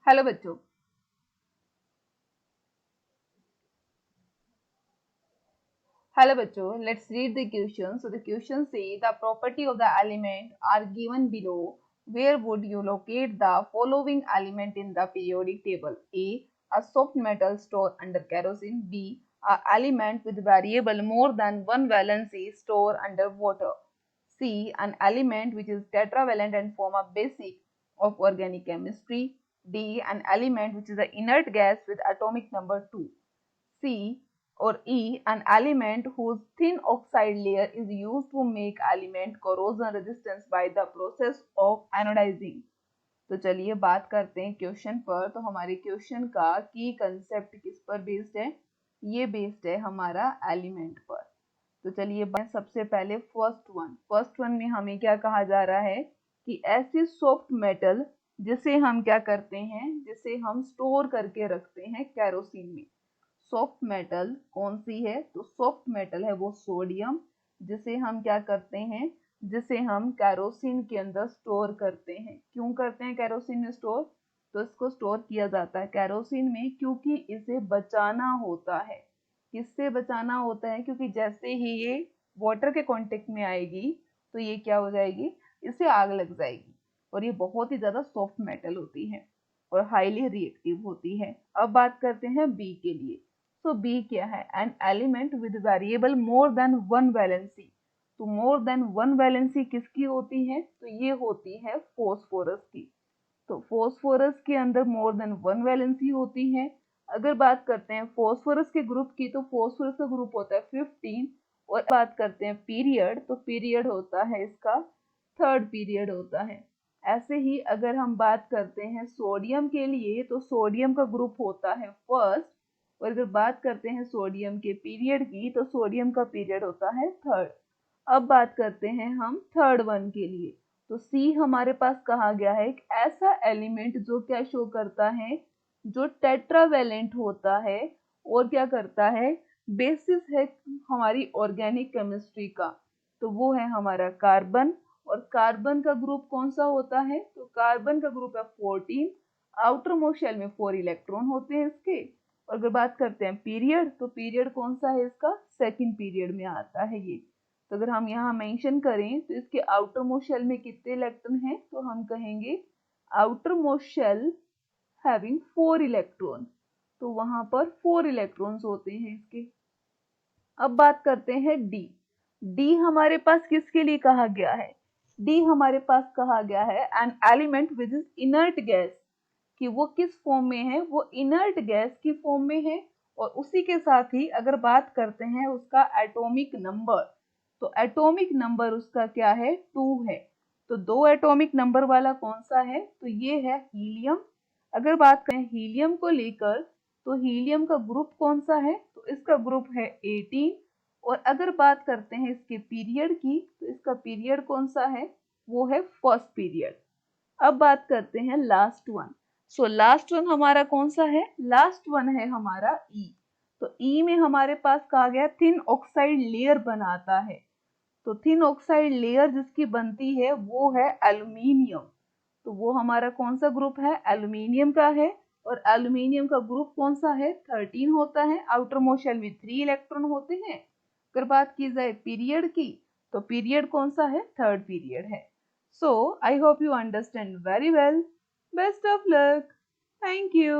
Hello बच्चों। Hello bachcho, let's read the question. So the question say the property of the element are given below. Where would you locate the following element in the periodic table? A soft metal stored under kerosene. B. A element with variable more than one valency stored under water. C. An element which is tetravalent and form a basic of organic chemistry. D. An element which is an inert gas with atomic number 2. C or E, an element whose thin oxide layer is used to make element corrosion resistance by the process of anodizing. तो चलिए बात करते हैं question पर। तो हमारे question का की कंसेप्ट किस पर बेस्ड है? ये बेस्ड है हमारा एलिमेंट पर। तो चलिए सबसे पहले फर्स्ट वन में हमें क्या कहा जा रहा है कि ऐसी सॉफ्ट मेटल जिसे हम क्या करते हैं, जिसे हम स्टोर करके रखते हैं केरोसिन में। सॉफ्ट मेटल कौन सी है? तो सॉफ्ट मेटल है वो सोडियम, जिसे हम क्या करते हैं, जिसे हम केरोसिन के अंदर स्टोर करते हैं। क्यों करते हैं केरोसिन में स्टोर? तो इसको स्टोर किया जाता है केरोसिन में क्योंकि इसे बचाना होता है। किससे बचाना होता है? क्योंकि जैसे ही ये वाटर के कांटेक्ट में आएगी तो ये क्या हो जाएगी, इसे आग लग जाएगी। और ये बहुत ही ज्यादा सॉफ्ट मेटल होती है और हाईली रिएक्टिव होती है। अब बात करते हैं बी के लिए। तो बी क्या है? An element with variable more than one valency. तो मोर देन वन वैलेंसी किसकी होती है? तो ये होती है फॉस्फोरस की। तो फॉस्फोरस के अंदर मोर देन वन वैलेंसी होती है। अगर बात करते हैं फॉस्फोरस के ग्रुप की, तो फॉस्फोरस का ग्रुप होता है 15। और बात करते हैं पीरियड, तो पीरियड होता है इसका थर्ड पीरियड होता है। ऐसे ही अगर हम बात करते हैं सोडियम के लिए, तो सोडियम का ग्रुप होता है फर्स्ट। और अगर बात करते हैं सोडियम के पीरियड की, तो सोडियम का पीरियड होता है थर्ड। अब बात करते हैं हम थर्ड वन के लिए। तो सी हमारे पास कहा गया है एक ऐसा एलिमेंट जो क्या शो करता है, जो टेट्रावेलेंट होता है और क्या करता है, बेसिस है हमारी ऑर्गेनिक केमिस्ट्री का। तो वो है हमारा कार्बन। और कार्बन का ग्रुप कौन सा होता है? तो कार्बन का ग्रुप है 14। आउटर मोस्ट शेल में 4 इलेक्ट्रॉन होते हैं इसके। और अगर बात करते हैं पीरियड, तो पीरियड कौन सा है इसका? सेकंड पीरियड में आता है ये। तो अगर हम यहाँ मेंशन करें तो इसके आउटर मोस्ट शेल में कितने इलेक्ट्रॉन हैं? तो हम कहेंगे outermost shell having 4 electron. तो वहां पर 4 इलेक्ट्रॉन्स होते हैं इसके। अब बात करते हैं डी। डी हमारे पास किसके लिए कहा गया है? डी हमारे पास कहा गया है an element which is inert gas, कि वो किस फॉर्म में है? वो इनर्ट गैस की फॉर्म में है। और उसी के साथ ही अगर बात करते हैं उसका एटॉमिक नंबर, तो एटॉमिक नंबर उसका क्या है? 2 है। तो 2 एटॉमिक नंबर वाला कौन सा है? तो ये है हीलियम। अगर बात करें हीलियम को लेकर, तो हीलियम का ग्रुप कौन सा है? तो इसका ग्रुप है 18। और अगर बात करते हैं इसके पीरियड की, तो इसका पीरियड कौन सा है? वो है फर्स्ट पीरियड। अब बात करते हैं last one. So last one हमारा कौन सा है? लास्ट वन है हमारा ई। तो ई में हमारे पास कहा गया थिन ऑक्साइड लेयर बनाता है। तो थिन ऑक्साइड लेयर जिसकी बनती है वो है एल्यूमिनियम। तो वो हमारा कौन सा ग्रुप है? एल्यूमिनियम का है। और एल्यूमिनियम का ग्रुप कौन सा है? 13 होता है। आउटर मोस्ट शेल में 3 इलेक्ट्रॉन होते हैं। अगर बात की जाए पीरियड की, तो पीरियड कौन सा है? थर्ड पीरियड है। So I hope you understand very well. Best of luck. Thank you.